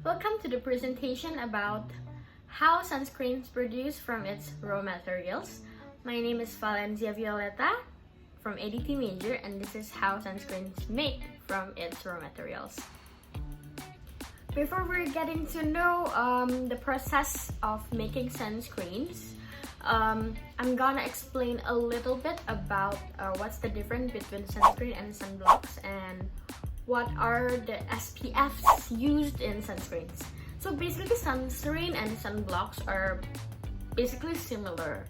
Welcome to the presentation about how sunscreens produce from its raw materials. My name is Valencia Violeta from ADT major, and this is how sunscreens make from its raw materials. Before we're getting to know the process of making sunscreens, I'm gonna explain a little bit about what's the difference between sunscreen and sunblocks and what are the SPFs used in sunscreens. So basically, sunscreen and sunblocks are basically similar.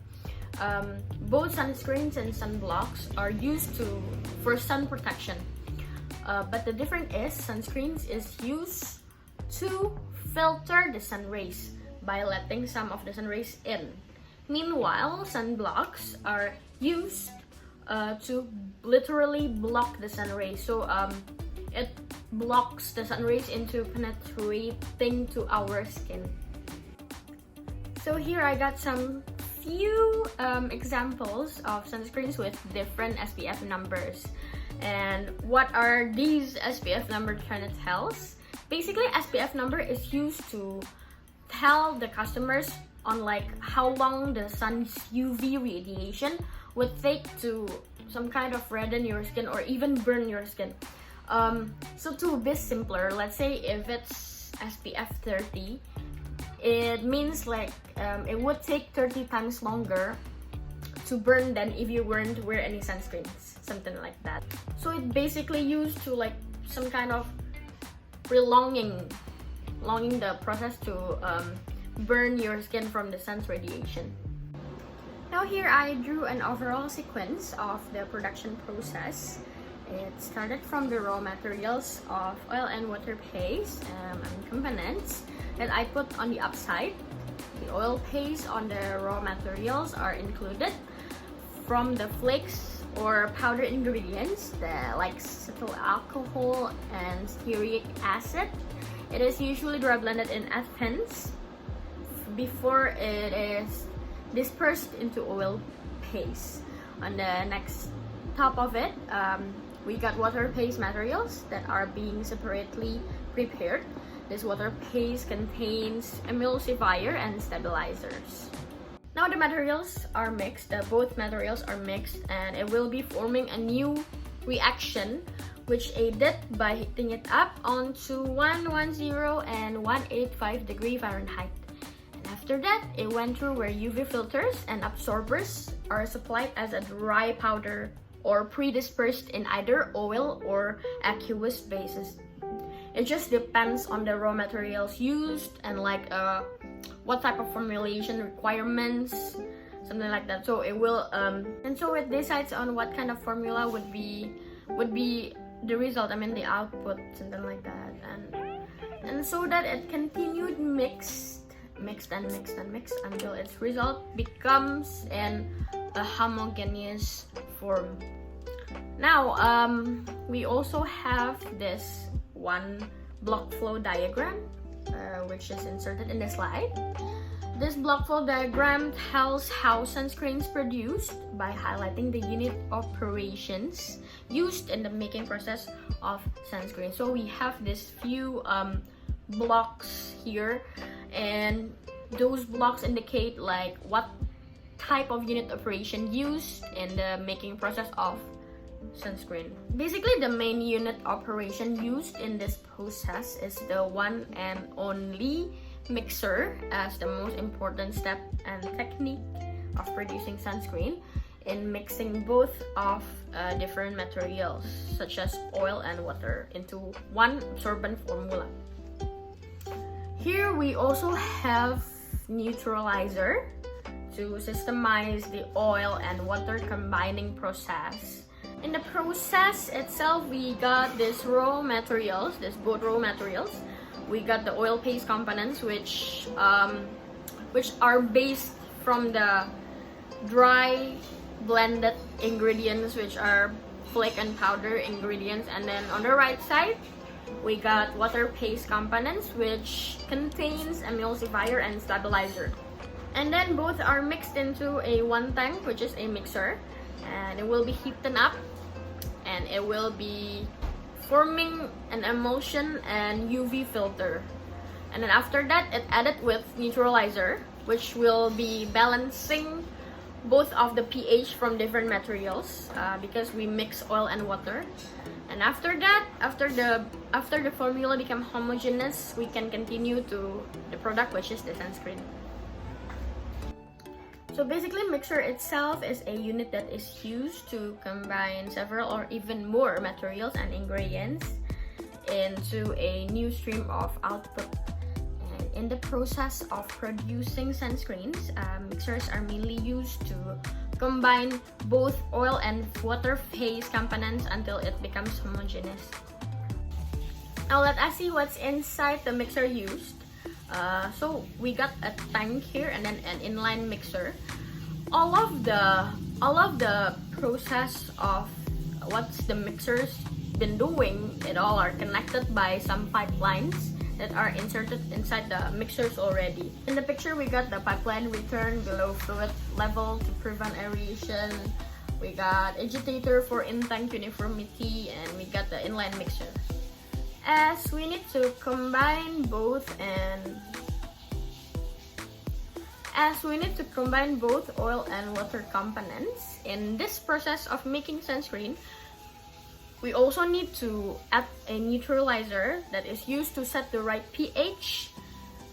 Both sunscreens and sunblocks are used for sun protection, but the difference is sunscreens is used to filter the sun rays by letting some of the sun rays in. Meanwhile, sunblocks are used to literally block the sun rays. So it blocks the sun rays into penetrating to our skin. So here I got some few examples of sunscreens with different SPF numbers. And what are these SPF numbers trying to tell us? Basically, SPF number is used to tell the customers on like how long the sun's UV radiation would take to some kind of redden your skin or even burn your skin. So to be simpler, let's say if it's SPF 30, it means like it would take 30 times longer to burn than if you weren't wear any sunscreens, something like that. So it basically used to like some kind of prolonging the process to burn your skin from the sun's radiation. Now here I drew an overall sequence of the production process. It started from the raw materials of oil and water paste and components that I put on the upside. The oil paste on the raw materials are included from the flakes or powder ingredients like cetyl alcohol and stearic acid. It is usually dry blended in Athens before it is dispersed into oil paste. On the next top of it, we got water paste materials that are being separately prepared. This water paste contains emulsifier and stabilizers. Now the materials are mixed, both materials are mixed, and it will be forming a new reaction which aided by heating it up onto 110 and 185 degree Fahrenheit. And after that, it went through where UV filters and absorbers are supplied as a dry powder or pre-dispersed in either oil or aqueous bases. It just depends on the raw materials used and like what type of formulation requirements, something like that. So it will and so it decides on what kind of formula would be the result. I mean the output, something like that. And so that it continued mixed until its result becomes in a homogeneous form. Now we also have this one block flow diagram which is inserted in the slide. This block flow diagram tells how sunscreens produced by highlighting the unit operations used in the making process of sunscreen. So we have this few blocks here, and those blocks indicate like what type of unit operation used in the making process of sunscreen. Basically, the main unit operation used in this process is the one and only mixer, as the most important step and technique of producing sunscreen in mixing both of different materials such as oil and water into one absorbent formula. Here we also have neutralizer to systemize the oil and water combining process. In the process itself, we got these raw materials, both raw materials. We got the oil paste components, which are based from the dry blended ingredients, which are flake and powder ingredients. And then on the right side, we got water paste components, which contains emulsifier and stabilizer. And then both are mixed into a one tank, which is a mixer, and it will be heated up and it will be forming an emulsion and UV filter. And then after that, it added with neutralizer, which will be balancing both of the pH from different materials because we mix oil and water. And after that, after the formula become homogeneous, we can continue to the product, which is the sunscreen. So basically, mixer itself is a unit that is used to combine several or even more materials and ingredients into a new stream of output. And in the process of producing sunscreens, mixers are mainly used to combine both oil and water phase components until it becomes homogeneous. Now let us see what's inside the mixer used. So we got a tank here and then an inline mixer. All of the process of what's the mixer's been doing, it all are connected by some pipelines that are inserted inside the mixers already. In the picture, we got the pipeline return below fluid level to prevent aeration. We got agitator for in-tank uniformity, and we got the inline mixer. As we need to combine both oil and water components in this process of making sunscreen, we also need to add a neutralizer that is used to set the right pH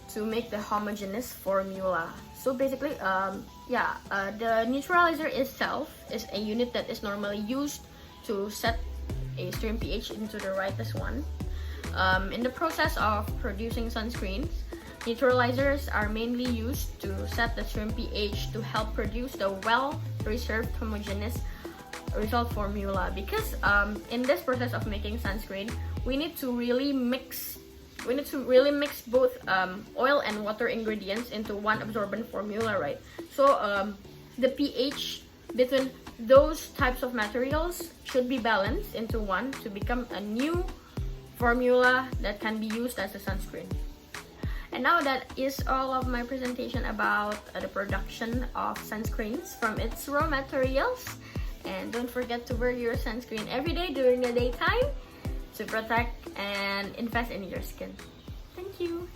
to make the homogeneous formula. So basically, the neutralizer itself is a unit that is normally used to set a stream pH into the rightest one. In the process of producing sunscreens, neutralizers are mainly used to set the stream pH to help produce the well-preserved homogeneous result formula, because in this process of making sunscreen, we need to really mix both oil and water ingredients into one absorbent formula, right? So the pH between those types of materials should be balanced into one to become a new formula that can be used as a sunscreen. And now that is all of my presentation about the production of sunscreens from its raw materials. And don't forget to wear your sunscreen every day during the daytime to protect and invest in your skin. Thank you.